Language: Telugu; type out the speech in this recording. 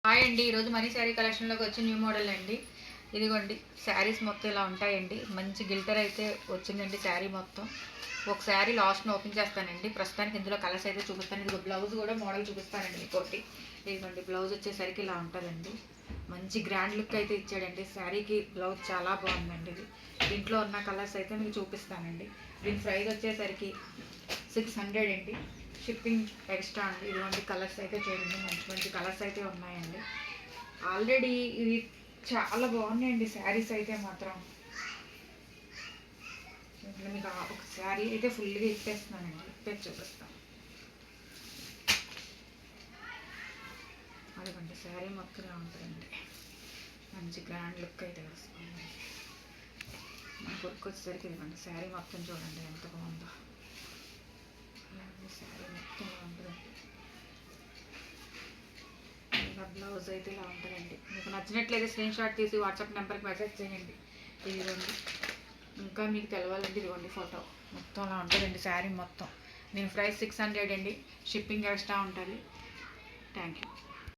హాయ్ అండి. ఈరోజు మనీ శారీ కలెక్షన్లోకి వచ్చి న్యూ మోడల్ అండి. ఇదిగోండి శారీస్ మొత్తం ఇలా ఉంటాయండి. మంచి గిల్టర్ అయితే వచ్చిందండి శారీ మొత్తం. ఒక శారీ లాస్ట్ని ఓపెన్ చేస్తానండి. ప్రస్తుతానికి ఇందులో కలర్స్ అయితే చూపిస్తాను. ఇదిగో బ్లౌజ్ కూడా మోడల్ చూపిస్తానండి ఇంకోటి. ఇదిగోండి బ్లౌజ్ వచ్చేసరికి ఇలా ఉంటుందండి. మంచి గ్రాండ్ లుక్ అయితే ఇచ్చాడండి. శారీకి బ్లౌజ్ చాలా బాగుందండి. ఇది దీంట్లో ఉన్న కలర్స్ అయితే మీకు చూపిస్తానండి. దీని ప్రైస్ వచ్చేసరికి 600 అండి. షిప్పింగ్ ఎక్స్ట్రా అండి. ఇటువంటి కలర్స్ అయితే చూడండి, మంచి మంచి కలర్స్ అయితే ఉన్నాయండి. ఆల్రెడీ ఇది చాలా బాగున్నాయండి శారీస్ అయితే మాత్రం. ఇంట్లో మీకు ఒక శారీ అయితే ఫుల్గా ఇప్పేస్తున్నానండి. ఇప్పేసి చూపిస్తాను. అదిగోండి శారీ మొత్తం ఉంటుందండి. మంచి గ్రాండ్ లుక్ అయితే వస్తుంది. మన కొరకు వచ్చేసరికి ఇదిగోండి శారీ మొత్తం చూడండి ఎంత బాగుందో. శారీ మొత్తం ఉంటుందండి. ఇలా బ్లౌజ్ అయితే ఇలా ఉంటుందండి. మీకు నచ్చినట్లయితే స్క్రీన్ షాట్ తీసి వాట్సాప్ నెంబర్కి మెసేజ్ చేయండి. ఇదిగోండి ఇంకా మీకు తెలవాలండి. ఇదిగోండి ఫోటో మొత్తం అలా ఉంటుందండి శారీ మొత్తం. దీని ప్రైస్ 600 అండి. షిప్పింగ్ ఎక్స్ట్రా ఉంటుంది. Thank you.